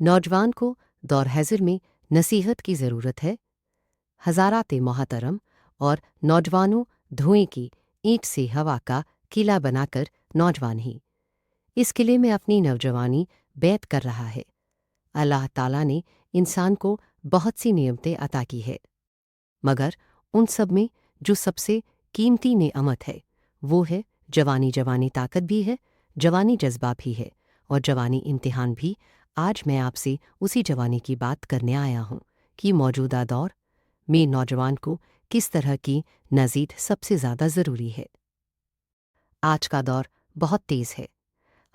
नौजवान को दौर हज़र में नसीहत की ज़रूरत है। हज़ारात मोहतरम और नौजवानों, धुएं की ईंट से हवा का किला बनाकर नौजवान ही इस किले में अपनी नौजवानी बैत कर रहा है। अल्लाह ताला ने इंसान को बहुत सी नेमतें अता की है, मगर उन सब में जो सबसे कीमती नेमत है वो है जवानी। जवानी ताकत भी है, जवानी जज्बा भी है और जवानी इम्तिहान भी। आज मैं आपसे उसी जवानी की बात करने आया हूँ कि मौजूदा दौर में नौजवान को किस तरह की नज़ीद सबसे ज़्यादा ज़रूरी है। आज का दौर बहुत तेज़ है,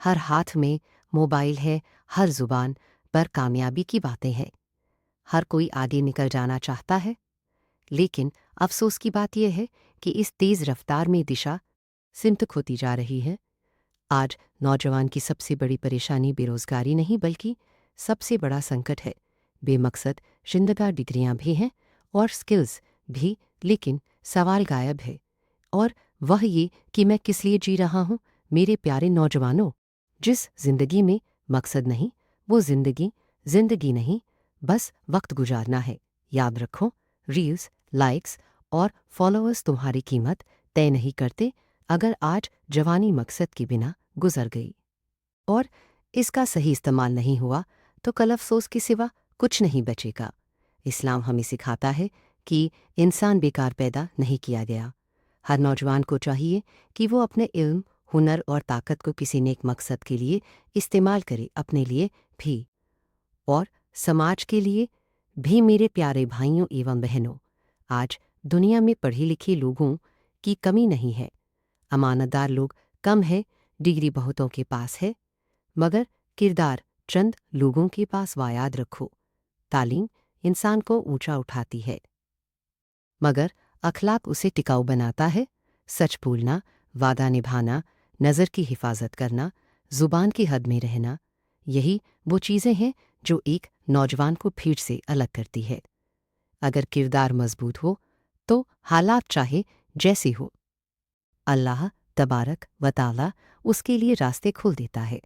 हर हाथ में मोबाइल है, हर ज़ुबान पर कामयाबी की बातें हैं, हर कोई आगे निकल जाना चाहता है। लेकिन अफसोस की बात यह है कि इस तेज़ रफ्तार में दिशा सिमट होती जा रही है। आज नौजवान की सबसे बड़ी परेशानी बेरोज़गारी नहीं बल्कि सबसे बड़ा संकट है बेमकसद जिंदगा। डिग्रियां भी हैं और स्किल्स भी, लेकिन सवाल गायब है, और वह ये कि मैं किस लिए जी रहा हूँ। मेरे प्यारे नौजवानों, जिस जिंदगी में मकसद नहीं वो जिंदगी नहीं, बस वक्त गुजारना है। याद रखो, रील्स, लाइक्स और फॉलोअर्स तुम्हारी कीमत तय नहीं करते। अगर आज जवानी मकसद के बिना गुजर गई और इसका सही इस्तेमाल नहीं हुआ तो कल अफसोस के सिवा कुछ नहीं बचेगा। इस्लाम हमें सिखाता है कि इंसान बेकार पैदा नहीं किया गया। हर नौजवान को चाहिए कि वो अपने इल्म, हुनर और ताकत को किसी नेक मकसद के लिए इस्तेमाल करे, अपने लिए भी और समाज के लिए भी। मेरे प्यारे भाइयों एवं बहनों, आज दुनिया में पढ़े लिखे लोगों की कमी नहीं है, अमानतदार लोग कम है, डिग्री बहुतों के पास है, मगर किरदार चंद लोगों के पास। याद रखो, तालीम इंसान को ऊंचा उठाती है, मगर अखलाक उसे टिकाऊ बनाता है। सच बोलना, वादा निभाना, नज़र की हिफाजत करना, ज़ुबान की हद में रहना, यही वो चीज़ें हैं जो एक नौजवान को भीड़ से अलग करती है। अगर किरदार मजबूत हो तो हालात चाहे जैसे हो, अल्लाह तबारक व ताला उसके लिए रास्ते खोल देता है।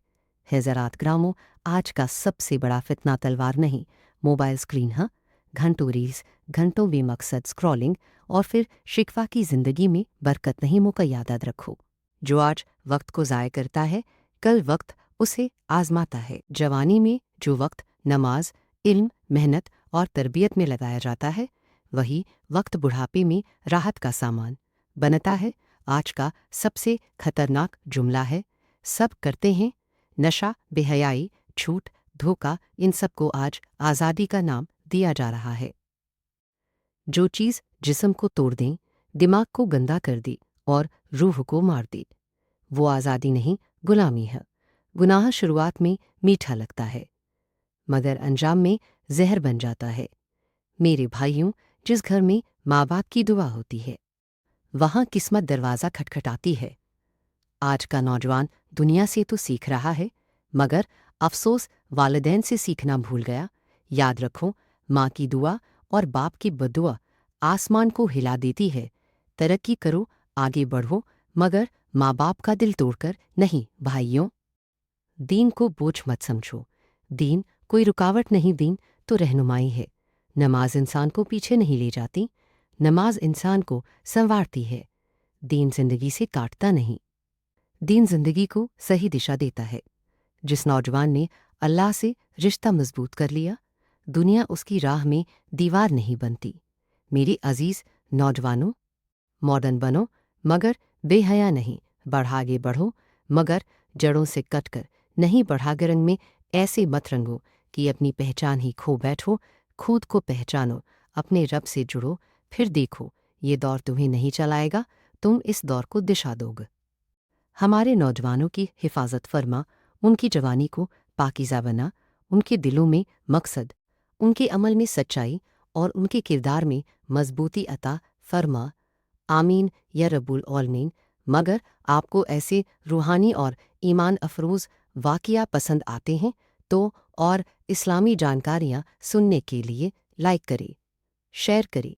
ज़रात ग्रामों, आज का सबसे बड़ा फितना तलवार नहीं मोबाइल स्क्रीन, हाँ, घंटों रील्स, घंटों बेमकसद स्क्रॉलिंग और फिर शिकवा की ज़िंदगी में बरकत नहीं। मौका याद रखो, जो आज वक्त को ज़ाय करता है कल वक्त उसे आजमाता है। जवानी में जो वक्त नमाज, इल्म, मेहनत और तरबियत में लगाया जाता है वही वक्त बुढ़ापे में राहत का सामान बनता है। आज का सबसे खतरनाक जुमला है, सब करते हैं नशा, बेहयाई, छूट, धोखा, इन सब को आज आज़ादी का नाम दिया जा रहा है। जो चीज़ जिस्म को तोड़ दें, दिमाग को गंदा कर दे और रूह को मार दे, वो आज़ादी नहीं गुलामी है। गुनाह शुरुआत में मीठा लगता है मगर अंजाम में जहर बन जाता है। मेरे भाइयों, जिस घर में माँ बाप की दुआ होती है वहाँ किस्मत दरवाज़ा खटखटाती है। आज का नौजवान दुनिया से तो सीख रहा है, मगर अफसोस वालिदैन से सीखना भूल गया। याद रखो, माँ की दुआ और बाप की बद्दुआ आसमान को हिला देती है। तरक्की करो, आगे बढ़ो, मगर माँ बाप का दिल तोड़कर नहीं। भाइयों, दीन को बोझ मत समझो, दीन कोई रुकावट नहीं, दीन तो रहनुमाई है। नमाज इंसान को पीछे नहीं ले जाती, नमाज इंसान को संवारती है। दीन जिंदगी से काटता नहीं, दीन जिंदगी को सही दिशा देता है। जिस नौजवान ने अल्लाह से रिश्ता मजबूत कर लिया, दुनिया उसकी राह में दीवार नहीं बनती। मेरी अजीज नौजवानों, मॉडर्न बनो मगर बेहया नहीं, बढ़ागे बढ़ो मगर जड़ों से कटकर नहीं। बढ़ागे रंग में ऐसे मत रंगो कि अपनी पहचान ही खो बैठो। खुद को पहचानो, अपने रब से जुड़ो, फिर देखो ये दौर तुम्हें नहीं चलाएगा, तुम इस दौर को दिशा दोगे। हमारे नौजवानों की हिफाजत फरमा, उनकी जवानी को पाकीज़ा बना, उनके दिलों में मकसद, उनके अमल में सच्चाई और उनके किरदार में मजबूती अता फरमा। आमीन या रब्बुल आलमीन। मगर आपको ऐसे रूहानी और ईमान अफरोज़ वाक़िया पसंद आते हैं तो और इस्लामी जानकारियाँ सुनने के लिए लाइक करें, शेयर करें